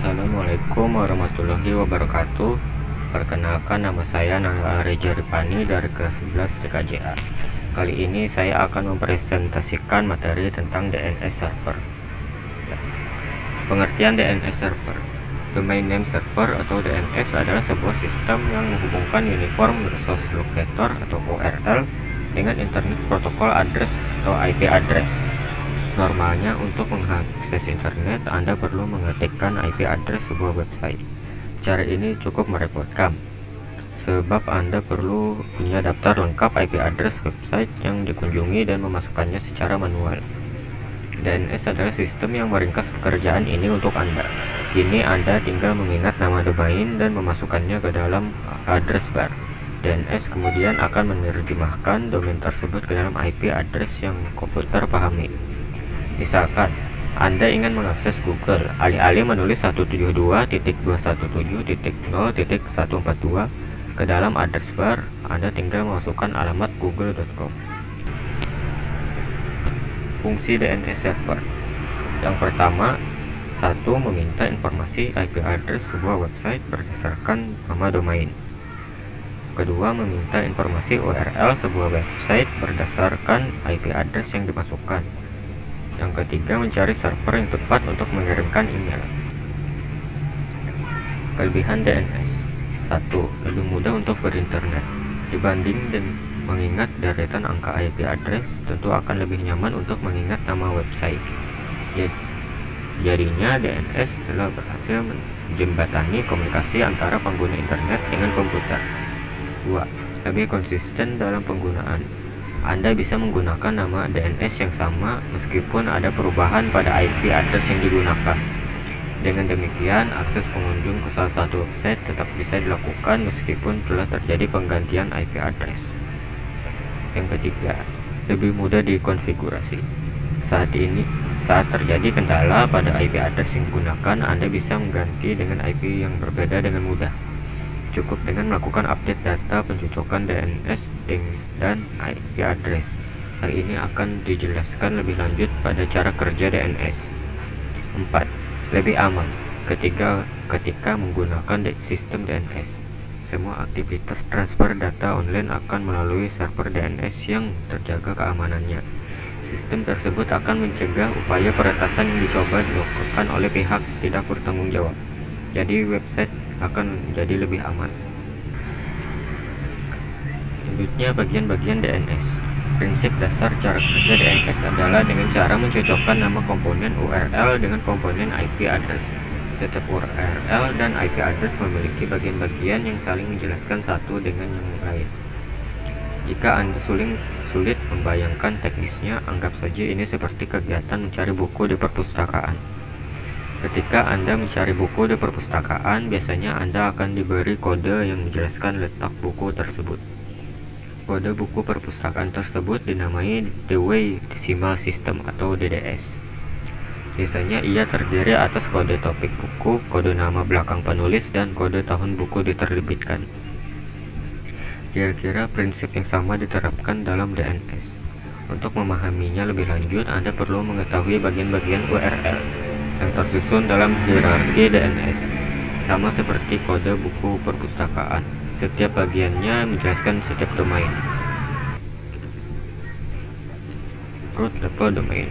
Assalamualaikum warahmatullahi wabarakatuh. Perkenalkan, nama saya Nanda Reja Ripani dari kelas 11 TKJA. Kali ini saya akan mempresentasikan materi tentang DNS server. Pengertian DNS server. Domain Name Server atau DNS adalah sebuah sistem yang menghubungkan Uniform Resource Locator atau URL dengan Internet Protocol Address atau IP address. Normalnya untuk mengakses internet, Anda perlu mengetikkan IP address sebuah website. Cara ini cukup merepotkan, sebab Anda perlu punya daftar lengkap IP address website yang dikunjungi dan memasukkannya secara manual. DNS adalah sistem yang meringkas pekerjaan ini untuk Anda. Kini Anda tinggal mengingat nama domain dan memasukkannya ke dalam address bar. DNS kemudian akan menerjemahkan domain tersebut ke dalam IP address yang komputer pahami. Misalkan, Anda ingin mengakses Google, alih-alih menulis 172.217.0.142 ke dalam address bar, Anda tinggal memasukkan alamat google.com. Fungsi DNS server. Yang pertama, meminta informasi IP address sebuah website berdasarkan nama domain. Kedua, meminta informasi URL sebuah website berdasarkan IP address yang dimasukkan. Yang ketiga, mencari server yang tepat untuk mengirimkan email. Kelebihan DNS. 1. Lebih mudah untuk berinternet. Dibanding dan mengingat deretan angka IP address, tentu akan lebih nyaman untuk mengingat nama website. Jadinya DNS telah berhasil menjembatani komunikasi antara pengguna internet dengan komputer. 2. Lebih konsisten dalam penggunaan. Anda bisa menggunakan nama DNS yang sama meskipun ada perubahan pada IP address yang digunakan. Dengan demikian, akses pengunjung ke salah satu website tetap bisa dilakukan meskipun telah terjadi penggantian IP address. Yang ketiga, lebih mudah dikonfigurasi. Saat terjadi kendala pada IP address yang digunakan, Anda bisa mengganti dengan IP yang berbeda dengan mudah. Cukup dengan melakukan update data pencocokan DNS dan IP address. Hal ini akan dijelaskan lebih lanjut pada cara kerja DNS. 4. Lebih aman. Ketika menggunakan sistem DNS, semua aktivitas transfer data online akan melalui server DNS yang terjaga keamanannya. Sistem tersebut akan mencegah upaya peretasan yang dicoba dilakukan oleh pihak tidak bertanggung jawab. Jadi website akan menjadi lebih aman. Selanjutnya, bagian-bagian DNS. Prinsip dasar cara kerja DNS adalah dengan cara mencocokkan nama komponen URL dengan komponen IP address. Setiap URL dan IP address memiliki bagian-bagian yang saling menjelaskan satu dengan yang lain. Jika Anda sulit membayangkan teknisnya, anggap saja ini seperti kegiatan mencari buku di perpustakaan. Ketika Anda mencari buku di perpustakaan, biasanya Anda akan diberi kode yang menjelaskan letak buku tersebut. Kode buku perpustakaan tersebut dinamai Dewey Decimal System atau DDS. Biasanya ia terdiri atas kode topik buku, kode nama belakang penulis, dan kode tahun buku diterbitkan. Kira-kira prinsip yang sama diterapkan dalam DNS. Untuk memahaminya lebih lanjut, Anda perlu mengetahui bagian-bagian URL yang tersusun dalam hierarki DNS. Sama seperti kode buku perpustakaan, setiap bagiannya menjelaskan setiap domain. Root level domain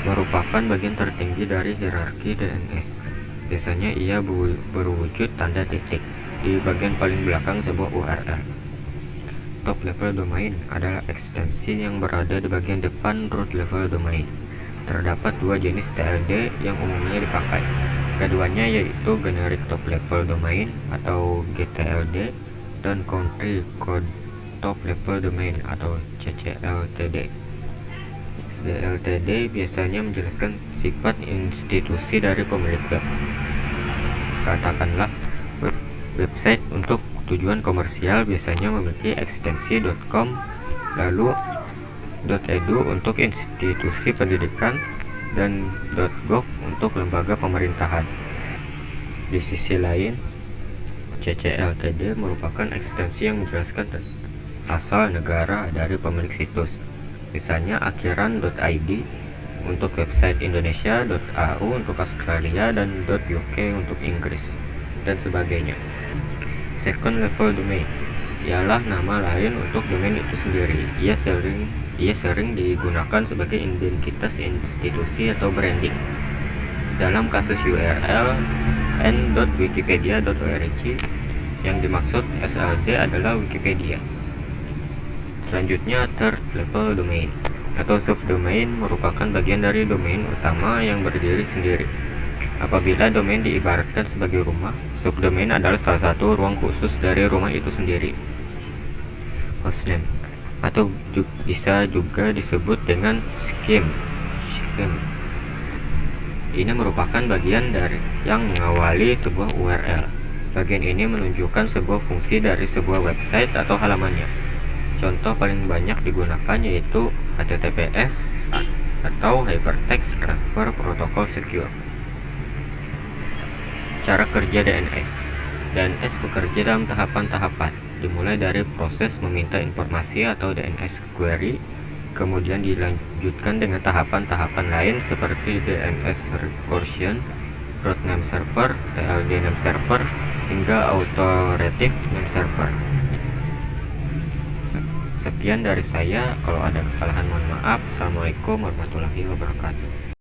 merupakan bagian tertinggi dari hierarki DNS. Biasanya ia berwujud tanda titik di bagian paling belakang sebuah URL. Top level domain adalah ekstensi yang berada di bagian depan root level domain. Terdapat dua jenis TLD yang umumnya dipakai. Keduanya yaitu Generic Top Level Domain atau GTLD dan Country Code Top Level Domain atau CCLTD. GLTD biasanya menjelaskan sifat institusi dari pemilik web. Katakanlah, website untuk tujuan komersial biasanya memiliki ekstensi .com, lalu .edu untuk institusi pendidikan, dan .gov untuk lembaga pemerintahan. Di sisi lain, CCLTD merupakan ekstensi yang menjelaskan asal negara dari pemilik situs. Misalnya akhiran .id untuk website Indonesia, .au untuk Australia, dan .uk untuk Inggris, dan sebagainya. Second level domain ialah nama lain untuk domain itu sendiri. Ia sering digunakan sebagai identitas institusi atau branding. Dalam kasus URL n.wikipedia.org, yang dimaksud SLD adalah Wikipedia. Selanjutnya, third level domain atau subdomain merupakan bagian dari domain utama yang berdiri sendiri. Apabila domain diibaratkan sebagai rumah, subdomain adalah salah satu ruang khusus dari rumah itu sendiri. Hostname atau bisa juga disebut dengan scheme. Ini merupakan bagian dari yang mengawali sebuah URL. Bagian ini menunjukkan sebuah fungsi dari sebuah website atau halamannya. Contoh paling banyak digunakan yaitu HTTPS atau Hypertext Transfer Protocol Secure. Cara kerja DNS. DNS bekerja dalam tahapan-tahapan, dimulai dari proses meminta informasi atau DNS query, kemudian dilanjutkan dengan tahapan-tahapan lain seperti DNS recursion, root name server, TLD name server, hingga authoritative name server. Sekian dari saya, kalau ada kesalahan mohon maaf. Assalamualaikum warahmatullahi wabarakatuh.